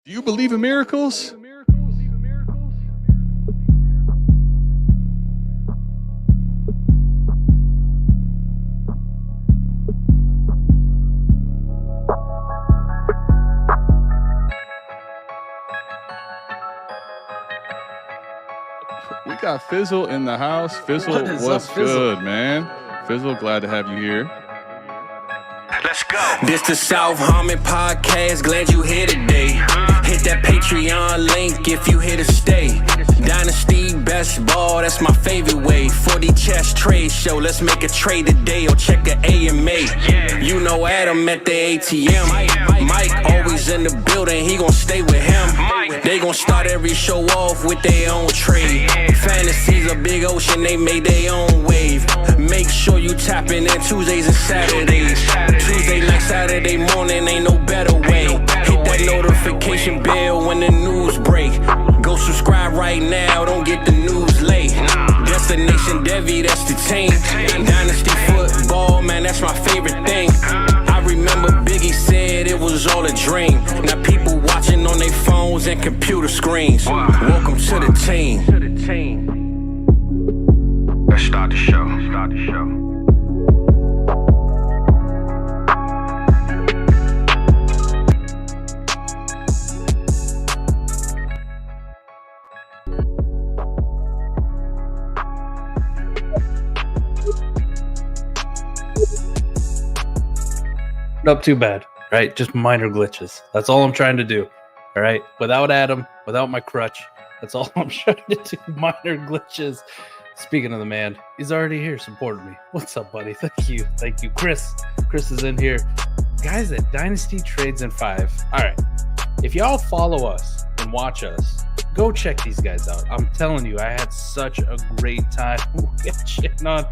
Do you believe in miracles? We got Fizzle in the house. Fizzle, what's good, man? Fizzle, glad to have you here. Let's go. This the South Harmon podcast. Glad you here today. Hit that Patreon link if you here to stay. Dynasty best ball, that's my favorite way. 40 chess trade show, let's make a trade today or check a AMA. You know Adam at the ATM. Mike always in the building, he gon' stay with him. They gon' start every show off with their own trade. Fantasy's a big ocean, they made their own wave. Make sure you tapping in Tuesdays and Saturdays. Tuesday night, Saturday morning, ain't no better way. Hit that notification bell when the news break. Go subscribe right now, don't get the news late. Destination Devy, that's the team. Dynasty Football, man, that's my favorite thing. I remember Biggie said it was all a dream. Now people watching on their phones and computer screens. Welcome to the team. Let's start the show. Not too bad, right? Just minor glitches. That's all I'm trying to do. All right. Without Adam, without my crutch, that's all I'm trying to do. Minor glitches. Speaking of the man, he's already here supporting me. What's up, buddy? Thank you. Chris is in here. Guys at Dynasty Trades in 5. All right. If y'all follow us and watch us, go check these guys out. I'm telling you, I had such a great time shitting on.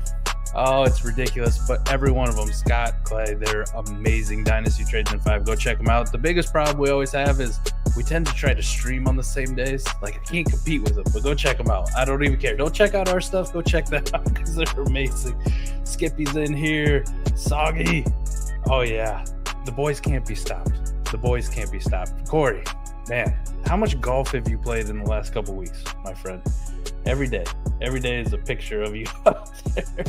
Oh, it's ridiculous. But every one of them, Scott, Clay, they're amazing. Dynasty Trades in 5. Go check them out. The biggest problem we always have is we tend to try to stream on the same days. Like, I can't compete with them, but go check them out. I don't even care. Don't check out our stuff. Go check them out because they're amazing. Skippy's in here. Soggy. Oh, yeah. The boys can't be stopped. Corey, man, how much golf have you played in the last couple weeks, my friend? Every day is a picture of you out there.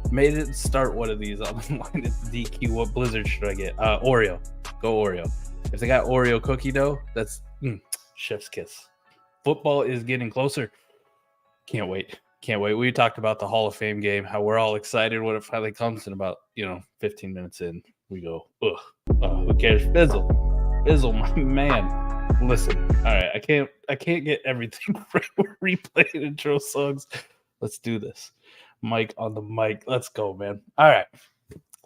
Made it start one of these on the line at DQ. What blizzard should I get? Oreo. Go Oreo. If they got Oreo cookie dough, that's chef's kiss. Football is getting closer. Can't wait. We talked about the Hall of Fame game, how we're all excited when it finally comes, and about 15 minutes in, we go, who cares? Fizzle, my man. Listen, all right, I can't get everything right. We're replaying intro songs. Let's do this. Mike on the mic. Let's go, man. All right,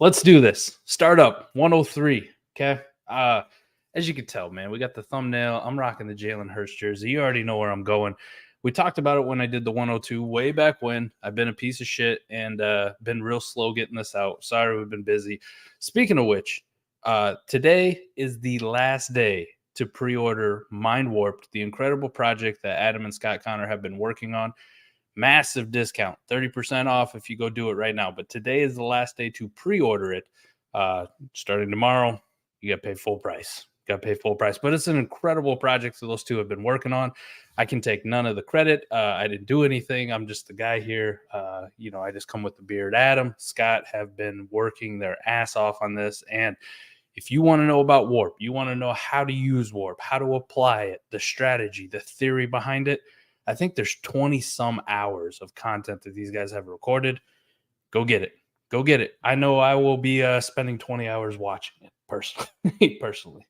let's do this. Start up 103. Okay. As you can tell, man, we got the thumbnail. I'm rocking the Jalen Hurts jersey. You already know where I'm going. We talked about it when I did the 102 way back when. I've been a piece of shit and been real slow getting this out. Sorry, we've been busy. Speaking of which, today is the last day to pre-order Mind Warped, the incredible project that Adam and Scott Connor have been working on. Massive discount, 30% off if you go do it right now. But today is the last day to pre-order it. Starting tomorrow, you got to pay full price. But it's an incredible project that those two have been working on. I can take none of the credit. I didn't do anything. I'm just the guy here. I just come with the beard. Adam, Scott have been working their ass off on this. And if you want to know about WoRP, you want to know how to use WoRP, how to apply it, the strategy, the theory behind it, I think there's 20-some hours of content that these guys have recorded. Go get it. I know I will be spending 20 hours watching it personally.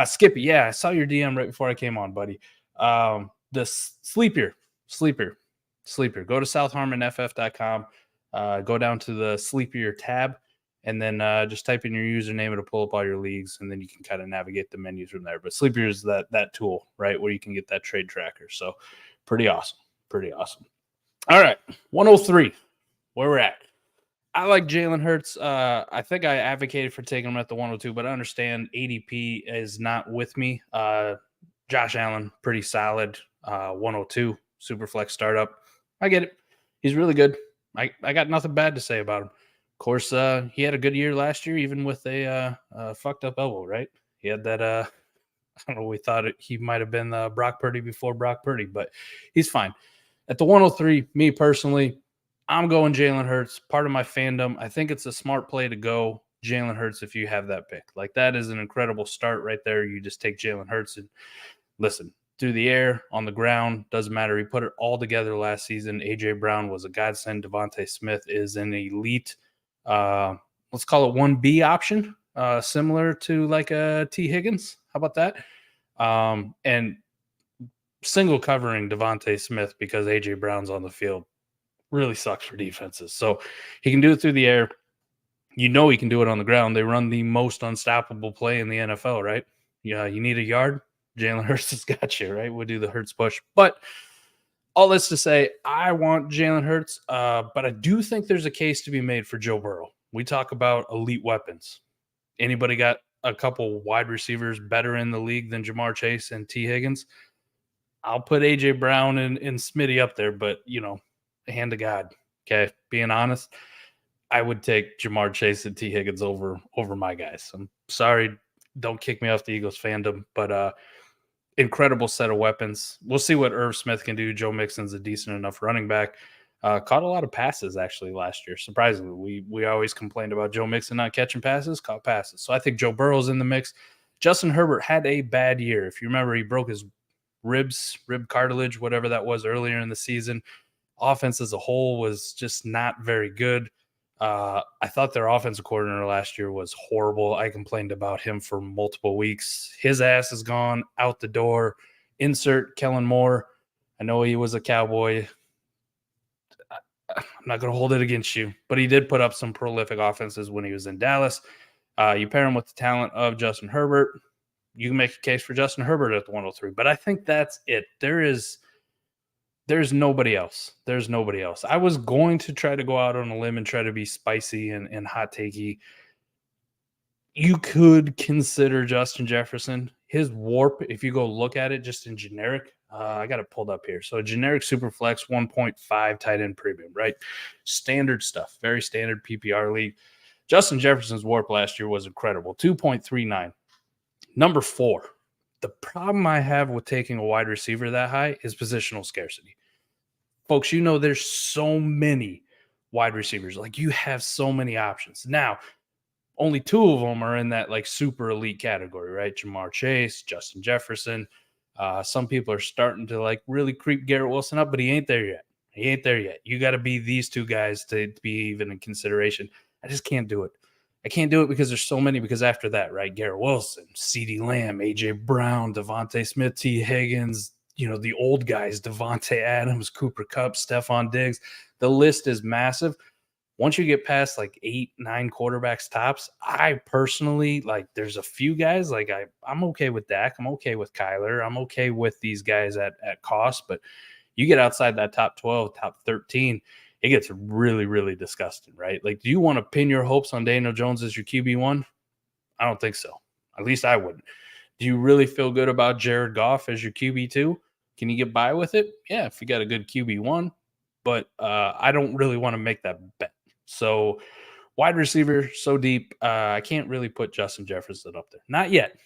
Skippy, yeah, I saw your DM right before I came on, buddy. The Sleeper. Go to southharmonff.com. Go down to the Sleepier tab. And then just type in your username. It'll pull up all your leagues, and then you can kind of navigate the menus from there. But Sleepier is that tool, right, where you can get that trade tracker. So pretty awesome. All right, 103, where we're at. I like Jalen Hurts. I think I advocated for taking him at the 102, but I understand ADP is not with me. Josh Allen, pretty solid. 102, Superflex startup. I get it. He's really good. I got nothing bad to say about him. Of course, he had a good year last year, even with a fucked up elbow, right? He had that I don't know. We thought he might have been Brock Purdy before Brock Purdy, but he's fine. At the 103, me personally, I'm going Jalen Hurts. Part of my fandom. I think it's a smart play to go Jalen Hurts if you have that pick. Like, that is an incredible start right there. You just take Jalen Hurts and listen, through the air, on the ground, doesn't matter. He put it all together last season. A.J. Brown was a godsend. Devontae Smith is an elite, let's call it 1B option, similar to like a T. Higgins. How about that? And single covering Devontae Smith because A.J. Brown's on the field really sucks for defenses. So he can do it through the air. You know he can do it on the ground. They run the most unstoppable play in the NFL, right? Yeah, you need a yard. Jalen Hurts has got you, right? We'll do the Hurts push. But all this to say, I want Jalen Hurts, but I do think there's a case to be made for Joe Burrow. We talk about elite weapons. Anybody got a couple wide receivers better in the league than Jamar Chase and T. Higgins? I'll put A.J. Brown and Smitty up there, but, hand to God, okay? Being honest, I would take Jamar Chase and T. Higgins over my guys. I'm sorry, don't kick me off the Eagles fandom, but incredible set of weapons. We'll see what Irv Smith can do. Joe Mixon's a decent enough running back. Caught a lot of passes actually last year. Surprisingly, we always complained about Joe Mixon not catching passes, caught passes. So I think Joe Burrow's in the mix. Justin Herbert had a bad year. If you remember, he broke his rib cartilage, whatever that was earlier in the season. Offense as a whole was just not very good. I thought their offensive coordinator last year was horrible. I complained about him for multiple weeks. His ass is gone, out the door. Insert Kellen Moore. I know he was a Cowboy. I'm not going to hold it against you, but he did put up some prolific offenses when he was in Dallas. You pair him with the talent of Justin Herbert, you can make a case for Justin Herbert at the 103, but I think that's it. There's nobody else. There's nobody else. I was going to try to go out on a limb and try to be spicy and hot takey. You could consider Justin Jefferson. His WoRP, if you go look at it just in generic, I got it pulled up here. So generic Superflex 1.5 tight end premium, right? Standard stuff, very standard PPR league. Justin Jefferson's WoRP last year was incredible, 2.39. Number 4. The problem I have with taking a wide receiver that high is positional scarcity. Folks, there's so many wide receivers. Like, you have so many options. Now, only 2 of them are in that like super elite category, right? Jamar Chase, Justin Jefferson. Some people are starting to like really creep Garrett Wilson up, but he ain't there yet. You got to be these 2 guys to be even in consideration. I just can't do it. I can't do it because there's so many. Because after that, right, Garrett Wilson, CeeDee Lamb, A.J. Brown, Devontae Smith, T. Higgins, the old guys, Devontae Adams, Cooper Kupp, Stephon Diggs. The list is massive. Once you get past like 8, 9 quarterbacks tops, I personally, like, there's a few guys, like I'm okay with Dak. I'm okay with Kyler. I'm okay with these guys at cost. But you get outside that top 12, top 13, it gets really, really disgusting, right? Like, do you want to pin your hopes on Daniel Jones as your QB1? I don't think so. At least I wouldn't. Do you really feel good about Jared Goff as your QB2? Can you get by with it? Yeah, if you got a good QB1. But I don't really want to make that bet. So wide receiver, so deep, I can't really put Justin Jefferson up there. Not yet.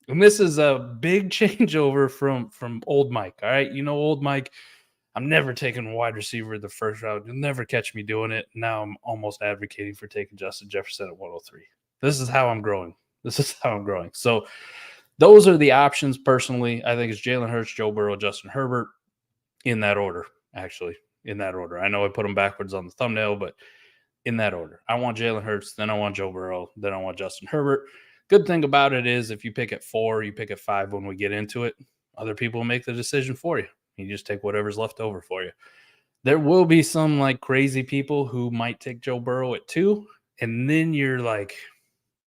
And this is a big changeover from old Mike, all right? Old Mike, I'm never taking a wide receiver the first round. You'll never catch me doing it. Now I'm almost advocating for taking Justin Jefferson at 103. This is how I'm growing. So those are the options personally. I think it's Jalen Hurts, Joe Burrow, Justin Herbert in that order, actually. In that order. I know I put them backwards on the thumbnail, but in that order. I want Jalen Hurts, then I want Joe Burrow, then I want Justin Herbert. Good thing about it is if you pick at 4, you pick at 5 when we get into it, other people will make the decision for you. You just take whatever's left over for you. There will be some like crazy people who might take Joe Burrow at 2, and then you're like,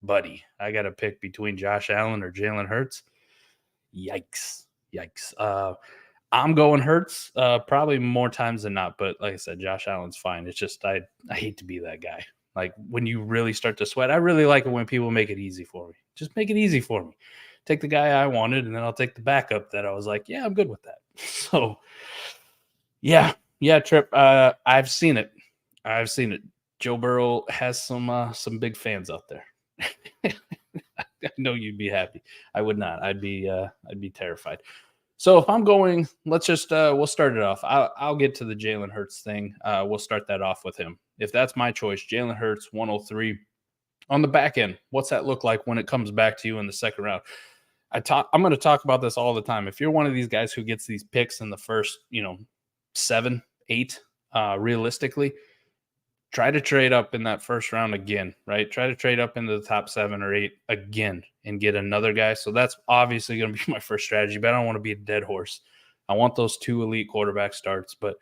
buddy, I got to pick between Josh Allen or Jalen Hurts. Yikes. I'm going Hurts probably more times than not, but like I said, Josh Allen's fine. It's just I hate to be that guy. Like, when you really start to sweat, I really like it when people make it easy for me. Just make it easy for me. Take the guy I wanted, and then I'll take the backup that I was like, yeah, I'm good with that. So, yeah, Trip. I've seen it. Joe Burrow has some big fans out there. I know you'd be happy. I would not. I'd be terrified. So if I'm going, let's just we'll start it off. I'll get to the Jalen Hurts thing. We'll start that off with him. If that's my choice, Jalen Hurts 103 on the back end. What's that look like when it comes back to you in the second round? I'm going to talk about this all the time. If you're one of these guys who gets these picks in the first, 7, 8, realistically, try to trade up in that first round again, right? Try to trade up into the top 7 or 8 again and get another guy. So that's obviously going to be my first strategy, but I don't want to be a dead horse. I want those 2 elite quarterback starts, but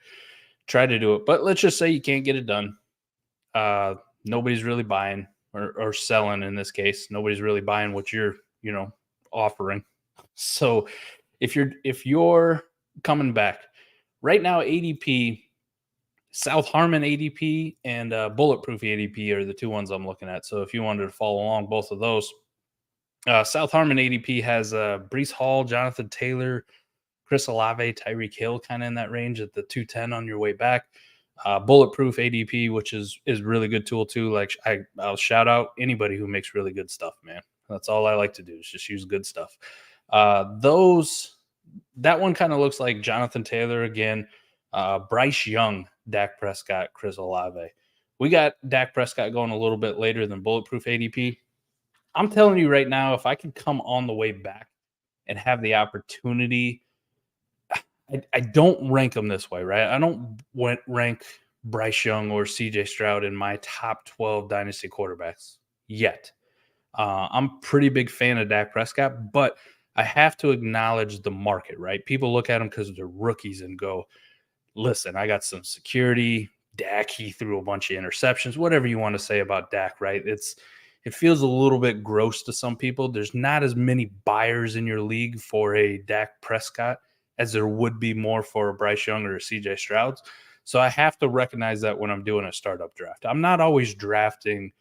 try to do it. But let's just say you can't get it done. Nobody's really buying or selling in this case. Nobody's really buying what you're, offering. So if you're coming back right now, ADP, South Harmon ADP and Bulletproof ADP are the 2 ones I'm looking at. So if you wanted to follow along both of those, South Harmon ADP has Breece Hall, Jonathan Taylor, Chris Olave, Tyreek Hill, kind of in that range at the 210 on your way back. Bulletproof ADP, which is really good tool too. Like I'll shout out anybody who makes really good stuff, man. That's all I like to do is just use good stuff. That one kind of looks like Jonathan Taylor again, Bryce Young, Dak Prescott, Chris Olave. We got Dak Prescott going a little bit later than Bulletproof ADP. I'm telling you right now, if I could come on the way back and have the opportunity, I don't rank them this way, right? I don't rank Bryce Young or CJ Stroud in my top 12 dynasty quarterbacks yet. I'm pretty big fan of Dak Prescott, but I have to acknowledge the market, right? People look at them because they're rookies and go, listen, I got some security. Dak, he threw a bunch of interceptions, whatever you want to say about Dak, right? It feels a little bit gross to some people. There's not as many buyers in your league for a Dak Prescott as there would be more for a Bryce Young or a CJ Stroud. So I have to recognize that when I'm doing a startup draft. I'm not always drafting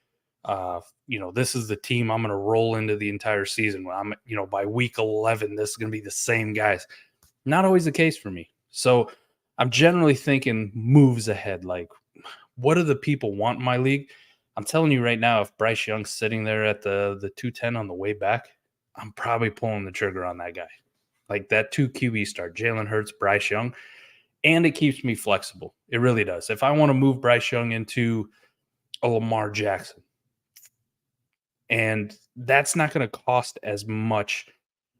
this is the team I'm going to roll into the entire season. When I'm, by week 11, this is going to be the same guys. Not always the case for me. So I'm generally thinking moves ahead. Like, what do the people want in my league? I'm telling you right now, if Bryce Young's sitting there at the 210 on the way back, I'm probably pulling the trigger on that guy. Like that 2 QB start, Jalen Hurts, Bryce Young, and it keeps me flexible. It really does. If I want to move Bryce Young into a Lamar Jackson, and that's not going to cost as much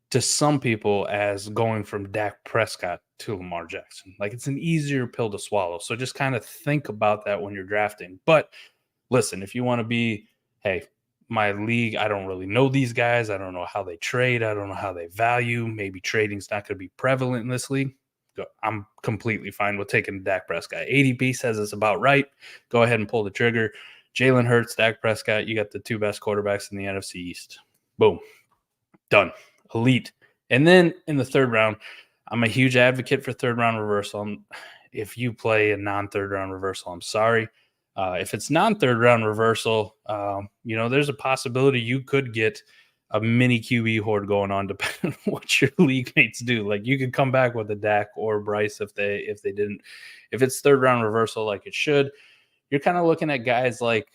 to some people as going from Dak Prescott to Lamar Jackson. Like it's an easier pill to swallow. So just kind of think about that when you're drafting. But listen, if you want to be, hey, my league, I don't really know these guys. I don't know how they trade. I don't know how they value. Maybe trading's not going to be prevalent in this league. I'm completely fine with taking Dak Prescott. ADP says it's about right. Go ahead and pull the trigger. Jalen Hurts, Dak Prescott, you got the 2 best quarterbacks in the NFC East. Boom. Done. Elite. And then in the 3rd round, I'm a huge advocate for 3rd round reversal. If you play a non-3rd round reversal, I'm sorry. If it's non-3rd round reversal, there's a possibility you could get a mini QB horde going on depending on what your league mates do. Like you could come back with a Dak or Bryce if they didn't. If it's 3rd round reversal like it should, you're kind of looking at guys like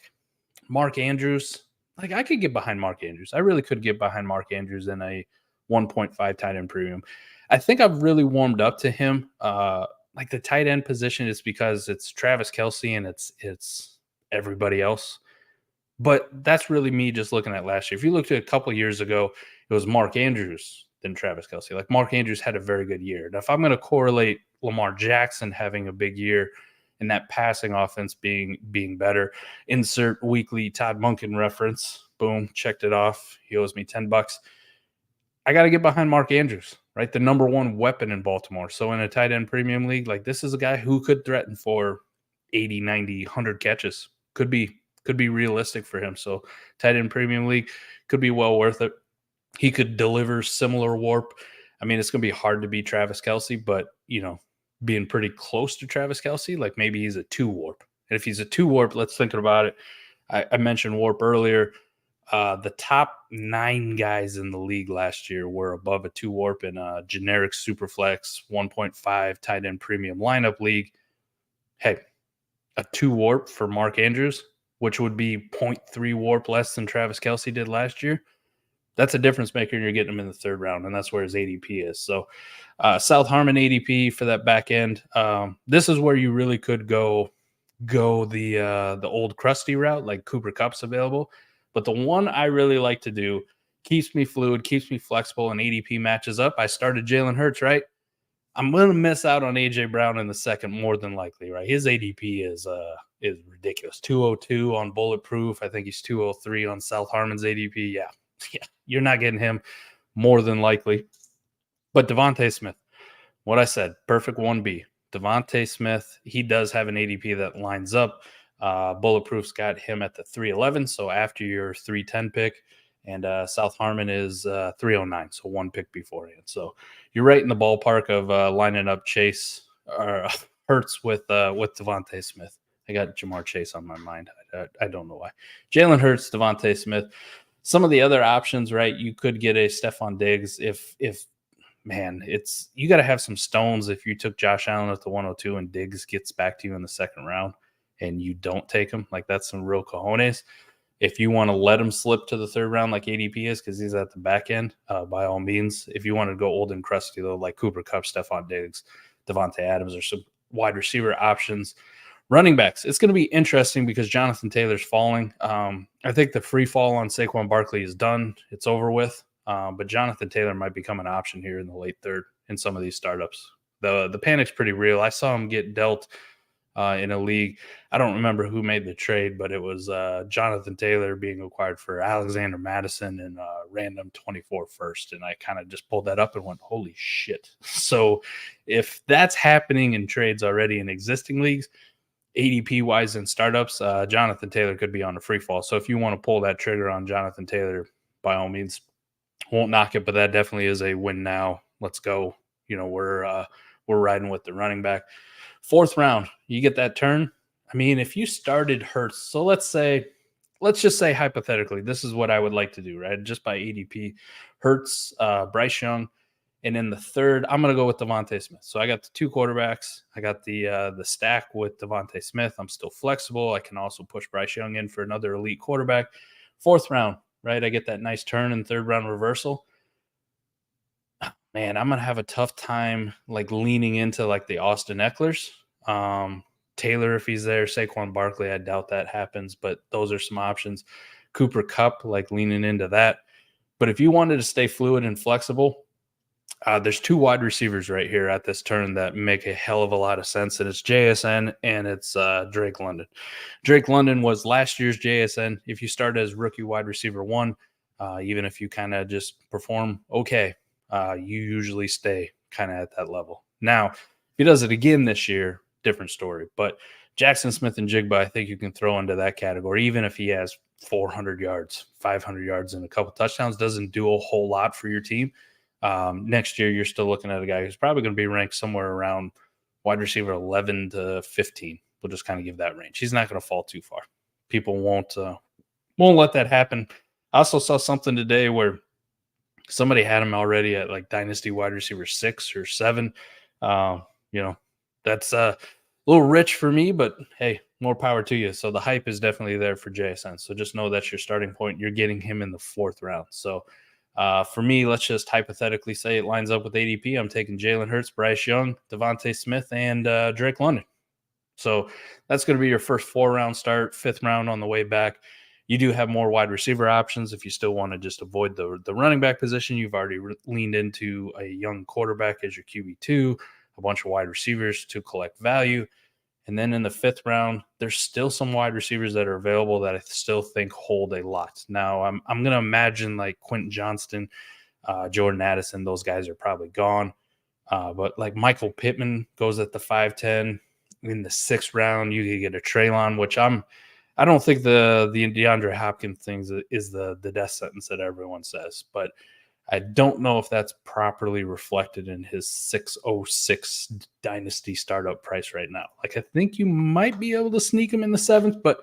Mark Andrews. Like I could get behind Mark Andrews. I really could get behind Mark Andrews in a 1.5 tight end premium. I think I've really warmed up to him. Like the tight end position is because it's Travis Kelce and it's everybody else. But that's really me just looking at last year. If you looked at a couple of years ago, it was Mark Andrews than Travis Kelce. Like Mark Andrews had a very good year. Now, if I'm going to correlate Lamar Jackson having a big year and that passing offense being better, insert weekly Todd Monken reference. Boom, checked it off. He owes me $10. I got to get behind Mark Andrews, right? The number 1 weapon in Baltimore. So in a tight end premium league, like this is a guy who could threaten for 80, 90, 100 catches. Could be realistic for him. So tight end premium league could be well worth it. He could deliver similar WoRP. I mean, it's going to be hard to beat Travis Kelce, but being pretty close to Travis Kelce, like maybe he's a 2 WoRP. And if he's a 2 WoRP, let's think about it. I mentioned WoRP earlier. The top 9 guys in the league last year were above a 2 WoRP in a generic Superflex 1.5 tight end premium lineup league. Hey, a 2 WoRP for Mark Andrews, which would be 0.3 WoRP less than Travis Kelce did last year. That's a difference maker, and you're getting him in the third round, and that's where his ADP is. So South Harmon ADP for that back end. This is where you really could go the old crusty route, like Cooper Kupp's available. But the one I really like to do keeps me fluid, keeps me flexible, and ADP matches up. I started Jalen Hurts, right? I'm going to miss out on AJ Brown in the second more than likely, right? His ADP is ridiculous. 202 on Bulletproof. I think he's 203 on South Harmon's ADP. Yeah, you're not getting him more than likely. But Devontae Smith, what I said, perfect 1B. Devontae Smith, he does have an ADP that lines up. Bulletproof's got him at the 311, so after your 310 pick. And South Harmon is 309, so one pick beforehand. So you're right in the ballpark of lining up Chase or Hurts with Devontae Smith. I got Jamar Chase on my mind. I don't know why. Jalen Hurts, Devontae Smith. Some of the other options, right? You could get a Stephon Diggs if man, you got to have some stones if you took Josh Allen at the 102 and Diggs gets back to you in the second round and you don't take him. Like, that's some real cojones. If you want to let him slip to the third round like ADP is because he's at the back end, by all means. If you want to go old and crusty, though, like Cooper Kupp, Stephon Diggs, Devontae Adams, or some wide receiver options. Running backs, it's going to be interesting because Jonathan Taylor's falling. I think the free fall on Saquon Barkley is done. It's over with. But Jonathan Taylor might become an option here in the late third in some of these startups. The panic's pretty real. I saw him get dealt in a league. I don't remember who made the trade, but it was Jonathan Taylor being acquired for Alexander Madison and random 24 first. And I kind of just pulled that up and went, holy shit. So if that's happening in trades already in existing leagues, ADP wise in startups, Jonathan Taylor could be on a free fall. So if you want to pull that trigger on Jonathan Taylor, by all means, won't knock it, but that definitely is a win now. Let's go. We're riding with the running back. Fourth round, you get that turn. I mean, if you started Hurts, so let's just say hypothetically, this is what I would like to do, right? Just by ADP, Hurts, Bryce Young, and in the third, I'm going to go with Devontae Smith. So I got the two quarterbacks. I got the stack with Devontae Smith. I'm still flexible. I can also push Bryce Young in for another elite quarterback. Fourth round, right? I get that nice turn and third round reversal. Man, I'm going to have a tough time like leaning into like the Austin Ecklers. Taylor, if he's there, Saquon Barkley, I doubt that happens, but those are some options. Cooper Kupp, like leaning into that. But if you wanted to stay fluid and flexible, there's two wide receivers right here at this turn that make a hell of a lot of sense, and it's JSN and it's Drake London. Drake London was last year's JSN. If you start as rookie wide receiver 1, even if you kind of just perform okay, you usually stay kind of at that level. Now, if he does it again this year, different story. But Jackson Smith and Jigba, I think you can throw into that category, even if he has 400 yards, 500 yards, and a couple touchdowns, doesn't do a whole lot for your team. Next year, you're still looking at a guy who's probably going to be ranked somewhere around wide receiver 11 to 15. We'll just kind of give that range. He's not going to fall too far. People won't let that happen. I also saw something today where somebody had him already at like Dynasty wide receiver 6 or 7. That's a little rich for me, but hey, more power to you. So the hype is definitely there for JSN. So just know that's your starting point. You're getting him in the fourth round. So for me, let's just hypothetically say it lines up with ADP. I'm taking Jalen Hurts, Bryce Young, Devontae Smith, and Drake London. So that's going to be your first 4-round start, 5th round on the way back. You do have more wide receiver options if you still want to just avoid the running back position. You've already leaned into a young quarterback as your QB2, a bunch of wide receivers to collect value. And then in the 5th round, there's still some wide receivers that are available that I still think hold a lot. Now, I'm going to imagine like Quentin Johnston, Jordan Addison, those guys are probably gone. But like Michael Pittman goes at the 5'10". In the 6th round, you could get a Treylon, which I don't think the DeAndre Hopkins thing is the death sentence that everyone says, but I don't know if that's properly reflected in his 606 Dynasty startup price right now. Like, I think you might be able to sneak him in the 7th, but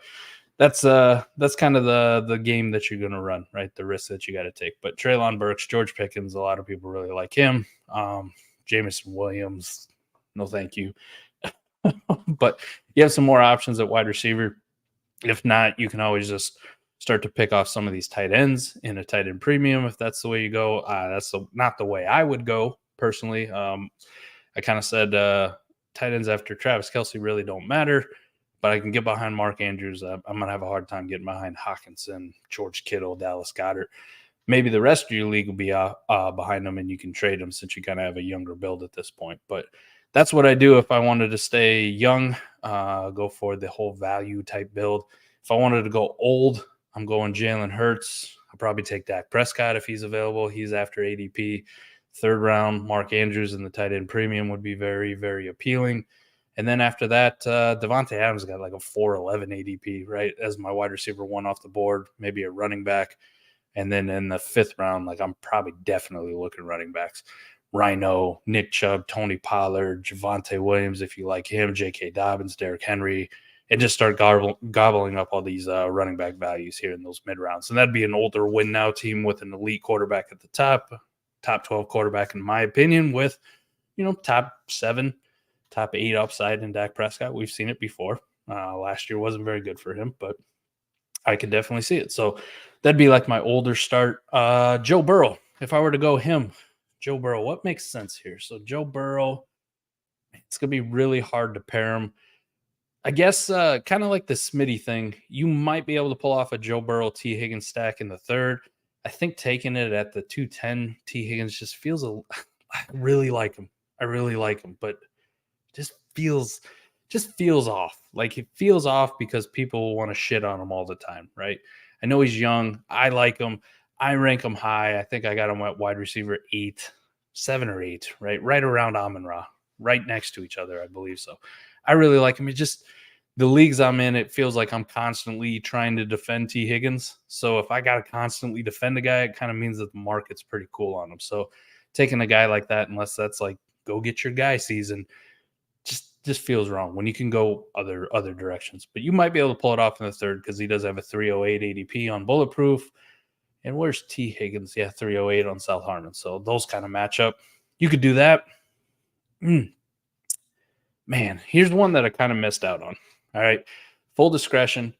that's kind of the game that you're going to run, right? The risk that you got to take. But Treylon Burks, George Pickens, a lot of people really like him. Jameson Williams, no thank you. But you have some more options at wide receiver. If not, you can always just start to pick off some of these tight ends in a tight end premium. If that's the way you go, that's not the way I would go personally. I kind of said tight ends after Travis Kelce really don't matter, but I can get behind Mark Andrews. I'm going to have a hard time getting behind Hawkinson, George Kittle, Dallas Goedert. Maybe the rest of your league will be behind them, and you can trade them since you kind of have a younger build at this point. But that's what I do if I wanted to stay young, go for the whole value type build. If I wanted to go old, I'm going Jalen Hurts. I'll probably take Dak Prescott if he's available. He's after ADP. Third round, Mark Andrews in the tight end premium would be very, very appealing. And then after that, Devontae Adams got like a 4.11 ADP, right, as my wide receiver one off the board, maybe a running back. And then in the fifth round, like I'm probably definitely looking running backs. Rhino, Nick Chubb, Tony Pollard, Javonte Williams, if you like him, J.K. Dobbins, Derrick Henry, and just start gobbling up all these running back values here in those mid rounds. And that'd be an older win now team with an elite quarterback at the top 12 quarterback, in my opinion, with, top 7, top 8 upside in Dak Prescott. We've seen it before. Last year wasn't very good for him, but I could definitely see it. So that'd be like my older start. Joe Burrow, if I were to go him, Joe Burrow, what makes sense here? So Joe Burrow, it's going to be really hard to pair him. I guess kind of like the Smitty thing, you might be able to pull off a Joe Burrow T. Higgins stack in the third. I think taking it at the 210 T. Higgins just feels I really like him. But just feels off. Like it feels off because people want to shit on him all the time, right? I know he's young. I like him. I rank him high. I think I got him at wide receiver 7 or 8, right? Right around Amon-Ra, right next to each other, I believe so. I really like him. It just, the leagues I'm in, it feels like I'm constantly trying to defend T. Higgins. So if I got to constantly defend a guy, it kind of means that the market's pretty cool on him. So taking a guy like that, unless that's like go get your guy season, just feels wrong when you can go other directions. But you might be able to pull it off in the third because he does have a 308 ADP on Bulletproof. And where's T. Higgins? Yeah, 308 on South Harmon. So those kind of match up. You could do that. Man, here's one that I kind of missed out on. All right. Full discretion.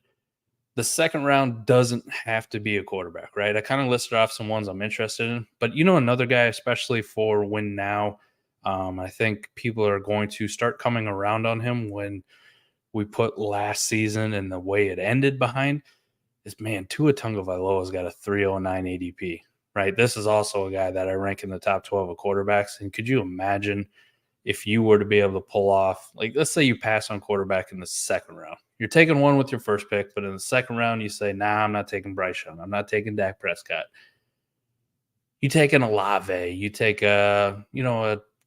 The second round doesn't have to be a quarterback, right? I kind of listed off some ones I'm interested in. But another guy, especially for win now, I think people are going to start coming around on him when we put last season and the way it ended behind is, Tua Tagovailoa's got a 309 ADP, right? This is also a guy that I rank in the top 12 of quarterbacks. And could you imagine if you were to be able to pull off, like, let's say you pass on quarterback in the second round. You're taking one with your first pick, but in the second round, you say, nah, I'm not taking Bryce Young. I'm not taking Dak Prescott. You take an Olave. You take a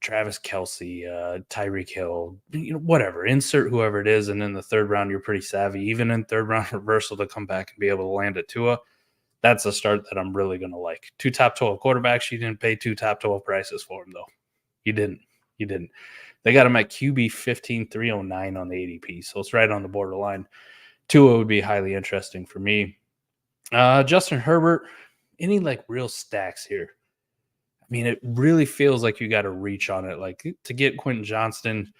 Travis Kelce, Tyreek Hill, whatever. Insert whoever it is, and in the third round, you're pretty savvy. Even in third round reversal to come back and be able to land at Tua, that's a start that I'm really going to like. 2 top 12 quarterbacks. You didn't pay 2 top 12 prices for him, though. You didn't. They got him at QB 15,309 on the ADP, so it's right on the borderline. Tua would be highly interesting for me. Justin Herbert, any like real stacks here? It really feels like you got to reach on it. Like to get Quentin Johnston,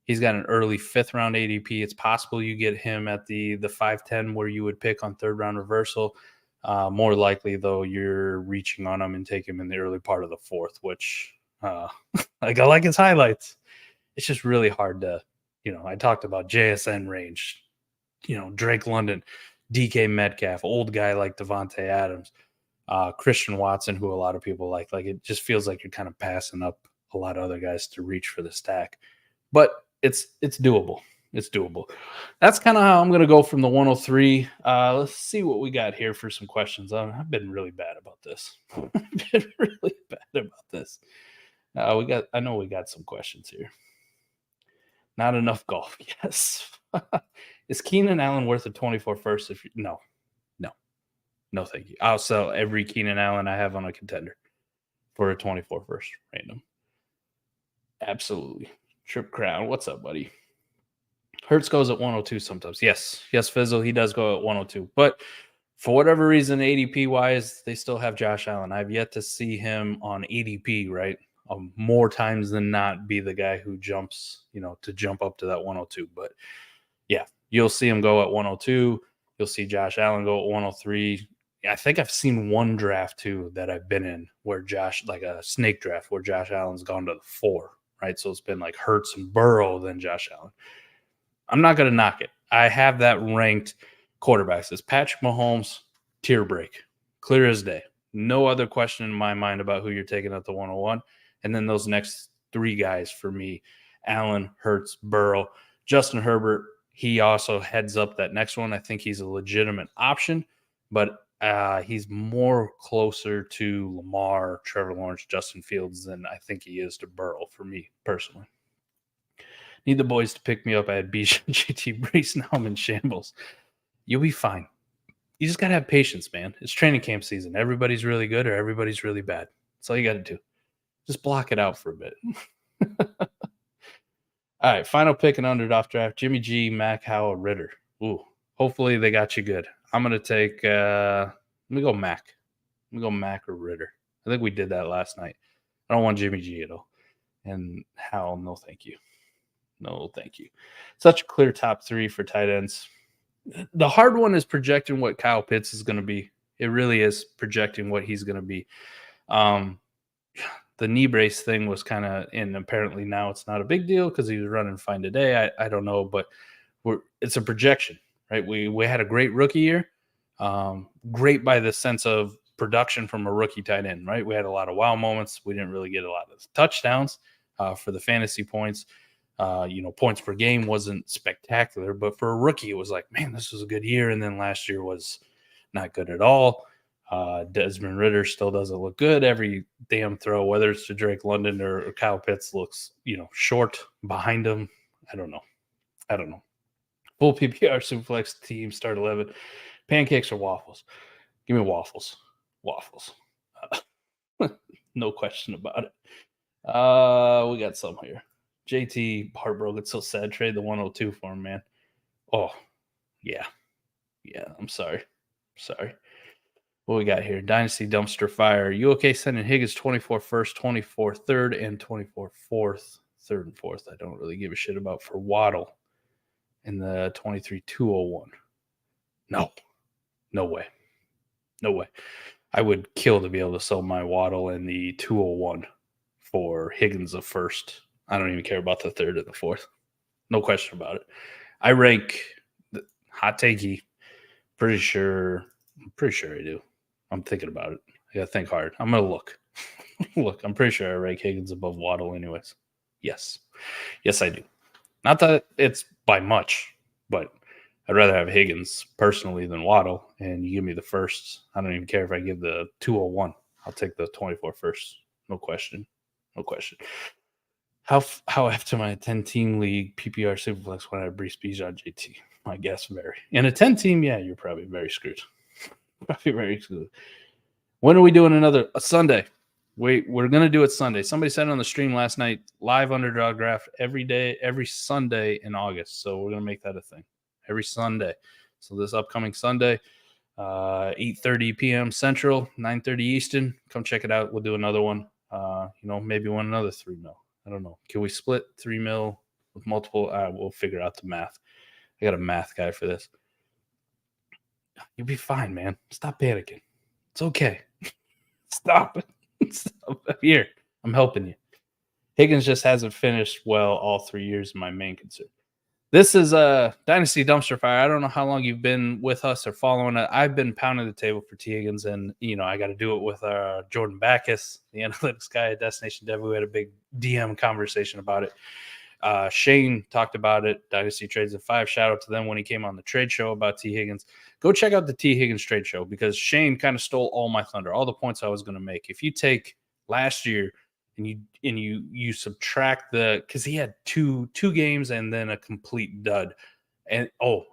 he's got an early 5th round ADP. It's possible you get him at the 510 where you would pick on third round reversal. More likely, though, you're reaching on him and take him in the early part of the 4th, which I like his highlights. It's just really hard to, I talked about JSN range, Drake London, DK Metcalf, old guy like Devontae Adams. Christian Watson, who a lot of people like it just feels like you're kind of passing up a lot of other guys to reach for the stack, but it's doable. It's doable. That's kind of how I'm going to go from the 103. Let's see what we got here for some questions. I've been really bad about this. I know we got some questions here. Not enough golf. Yes. Is Keenan Allen worth a 24 first? No, thank you. I'll sell every Keenan Allen I have on a contender for a 24 first random. Absolutely. Trip Crown. What's up, buddy? Hurts goes at 102 sometimes. Yes, Fizzle. He does go at 102. But for whatever reason, ADP-wise, they still have Josh Allen. I've yet to see him on ADP, right? More times than not be the guy who jumps, to jump up to that 102. But, yeah, you'll see him go at 102. You'll see Josh Allen go at 103. I think I've seen one draft too that I've been in where like a snake draft where Josh Allen's gone to the 4, right? So it's been like Hurts and Burrow, then Josh Allen. I'm not going to knock it. I have that ranked quarterbacks. It's Patrick Mahomes, tier break, clear as day. No other question in my mind about who you're taking at the 101. And then those next 3 guys for me, Allen, Hurts, Burrow, Justin Herbert. He also heads up that next one. I think he's a legitimate option, but he's more closer to Lamar, Trevor Lawrence, Justin Fields than I think he is to Burrow for me personally. Need the boys to pick me up. I had Bijan, JT, Brees. Now I'm in shambles. You'll be fine. You just got to have patience, man. It's training camp season. Everybody's really good or everybody's really bad. That's all you got to do. Just block it out for a bit. All right, final pick in underdog draft. Jimmy G, Mac, Howell, Ritter. Ooh, hopefully they got you good. I'm going to take let me go Mac. Let me go Mac or Ritter. I think we did that last night. I don't want Jimmy G at all. And Howell, no thank you. No thank you. Such a clear top 3 for tight ends. The hard one is projecting what Kyle Pitts is going to be. It really is projecting what he's going to be. The knee brace thing was kind of, and apparently now it's not a big deal because he was running fine today. I don't know, but it's a projection, right? We had a great rookie year. Great by the sense of production from a rookie tight end, right? We had a lot of wow moments. We didn't really get a lot of touchdowns for the fantasy points. Points per game wasn't spectacular, but for a rookie, it was like, man, this was a good year. And then last year was not good at all. Desmond Ritter still doesn't look good. Every damn throw, whether it's to Drake London or Kyle Pitts, looks, short behind him. I don't know. Full PPR Superflex team start 11. Pancakes or waffles? Give me waffles. Waffles. No question about it. We got some here. JT heartbroken. So sad. Trade the 102 for him, man. Oh, yeah. Yeah, I'm sorry. What we got here? Dynasty Dumpster Fire. You okay sending Higgins 24 first, 24 third, and 24 fourth, third and fourth? I don't really give a shit about for Waddle in the 23 201. No way. I would kill to be able to sell my Waddle in the 201 for Higgins of first. I don't even care about the third and the fourth. No question about it. I rank hot takey. Pretty sure I do. I'm thinking about it. I got to think hard. I'm going to look. I'm pretty sure I rank Higgins above Waddle anyways. Yes, I do. Not that it's by much, but I'd rather have Higgins personally than Waddle. And you give me the first. I don't even care if I give the 201. I'll take the 24 first. No question. How after my 10-team league PPR Superflex when I have Brees Bijan JT? My guess, very. In a 10-team, yeah, you're probably very screwed. When are we doing another Sunday? We're going to do it Sunday. Somebody said on the stream last night, live underdog draft every Sunday in August. So we're going to make that a thing every Sunday. So this upcoming Sunday, 8:30 p.m. Central, 9:30 Eastern. Come check it out. We'll do another one. Maybe win another 3 mil. I don't know. Can we split 3 mil with multiple? We'll figure out the math. I got a math guy for this. You'll be fine, man. Stop panicking. It's okay. Stop. Here, I'm helping you. Higgins just hasn't finished well all 3 years, my main concern. This is a Dynasty Dumpster Fire. I don't know how long you've been with us or following it. I've been pounding the table for T. Higgins, and, I got to do it with Jordan Backus, the analytics guy at Destination Devy. We had a big DM conversation about it. Shane talked about it. Dynasty Trades at 5. Shout out to them when he came on the trade show about T. Higgins. Go check out the T. Higgins trade show because Shane kind of stole all my thunder, all the points I was going to make. If you take last year and you subtract because he had two games and then a complete dud, and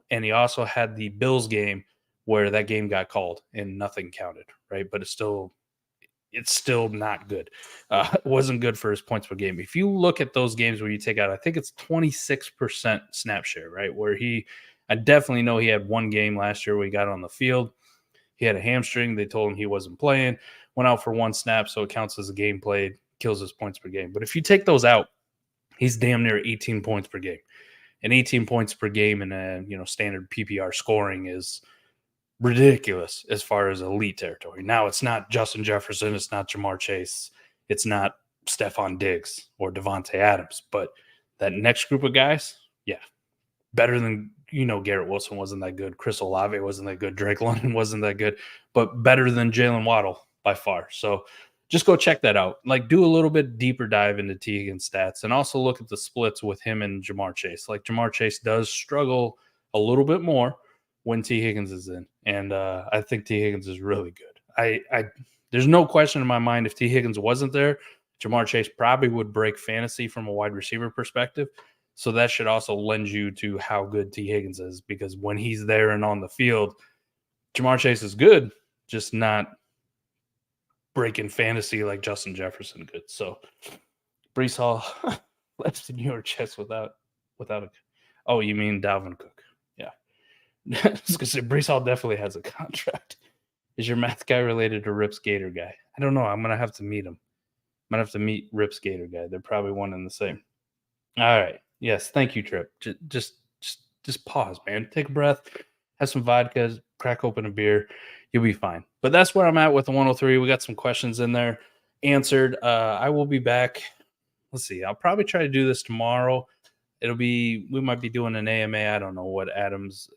he also had the Bills game where that game got called and nothing counted, right? But it's still not good. It wasn't good for his points per game. If you look at those games where you take out, I think it's 26% snap share, right? Where I definitely know he had one game last year where he got on the field. He had a hamstring. They told him he wasn't playing. Went out for 1 snap, so it counts as a game played, kills his points per game. But if you take those out, he's damn near 18 points per game. And 18 points per game in a standard PPR scoring is ridiculous as far as elite territory. Now, it's not Justin Jefferson, it's not Jamar Chase, it's not Stephon Diggs or Devontae Adams, but that next group of guys, yeah, better than, Garrett Wilson wasn't that good, Chris Olave wasn't that good, Drake London wasn't that good, but better than Jalen Waddle by far. So just go check that out. Like, do a little bit deeper dive into T. Higgins stats, and also look at the splits with him and Jamar Chase. Like, Jamar Chase does struggle a little bit more when T. Higgins is in, and I think T. Higgins is really good. There's no question in my mind, if T. Higgins wasn't there, Jamar Chase probably would break fantasy from a wide receiver perspective. So that should also lend you to how good T. Higgins is, because when he's there and on the field, Jamar Chase is good, just not breaking fantasy like Justin Jefferson could. So Breece Hall left in your chest without a. Oh, you mean Dalvin Cook? Yeah. I was gonna say Breece Hall definitely has a contract. Is your math guy related to Rip Skater guy? I don't know. I'm gonna have to meet him. I'm gonna have to meet Rip Skater guy. They're probably one and the same. All right. Yes. Thank you, Trip. Just pause, man. Take a breath. Have some vodka. Crack open a beer. You'll be fine. But that's where I'm at with the 103. We got some questions in there answered. I will be back. Let's see. I'll probably try to do this tomorrow. We might be doing an AMA. I don't know what Adam's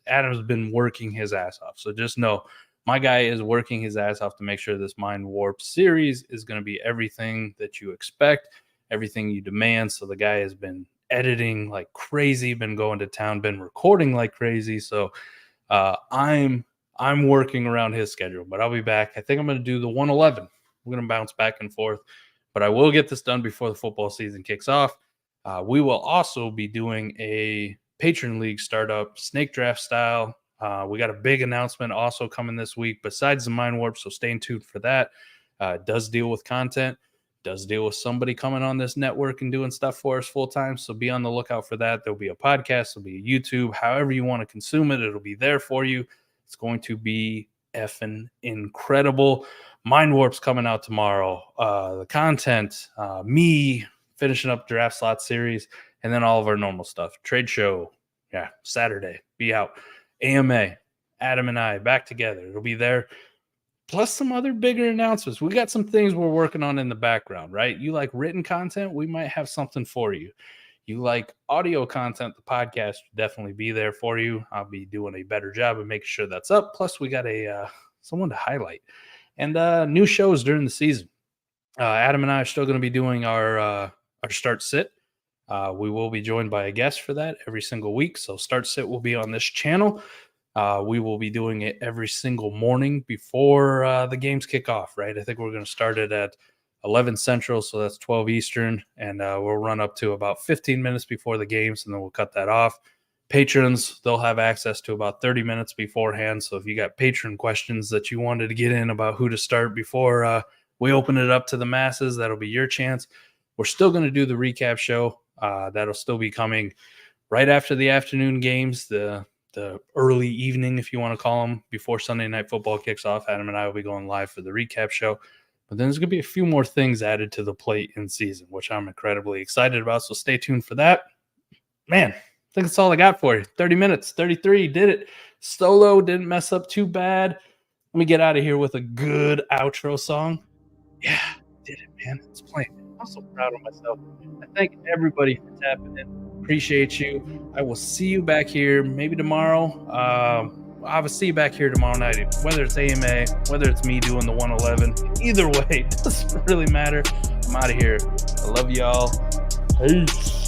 been working his ass off. So just know my guy is working his ass off to make sure this Mind Warp series is going to be everything that you expect, everything you demand. So the guy has been editing like crazy, been going to town, been recording like crazy. So I'm working around his schedule, but I'll be back. I think I'm going to do the 111. We're going to bounce back and forth, but I will get this done before the football season kicks off. We will also be doing a Patron League startup, snake draft style. We got a big announcement also coming this week besides the Mind Warp, so stay tuned for that. It does deal with content, does deal with somebody coming on this network and doing stuff for us full time, so be on the lookout for that. There'll be a podcast, there'll be a YouTube, however you want to consume it, it'll be there for you. It's going to be effing incredible. Mind Warp's coming out tomorrow. The content, me finishing up draft slot series, and then all of our normal stuff. Trade show, yeah, Saturday, be out. AMA, Adam and I back together. It'll be there. Plus some other bigger announcements. We got some things we're working on in the background, right? You like written content? We might have something for you. You like audio content? The podcast will definitely be there for you. I'll be doing a better job of making sure that's up. Plus, we got someone to highlight. And new shows during the season. Adam and I are still going to be doing our start sit. We will be joined by a guest for that every single week. So start sit will be on this channel. We will be doing it every single morning before the games kick off, right? I think we're going to start it at 11 Central, so that's 12 Eastern, and we'll run up to about 15 minutes before the games, and then we'll cut that off. Patrons, they'll have access to about 30 minutes beforehand, so if you got patron questions that you wanted to get in about who to start before we open it up to the masses, that'll be your chance. We're still going to do the recap show. That'll still be coming right after the afternoon games, the early evening, if you want to call them, before Sunday Night Football kicks off. Adam and I will be going live for the recap show. But then there's going to be a few more things added to the plate in season, which I'm incredibly excited about. So stay tuned for that. Man, I think that's all I got for you. 30 minutes, 33, did it. Solo, didn't mess up too bad. Let me get out of here with a good outro song. Yeah, did it, man. It's playing. I'm so proud of myself. I thank everybody for tapping in. Appreciate you. I will see you back here maybe tomorrow. I will see you back here tomorrow night, whether it's AMA, whether it's me doing the 111. Either way, it doesn't really matter. I'm out of here. I love y'all. Peace.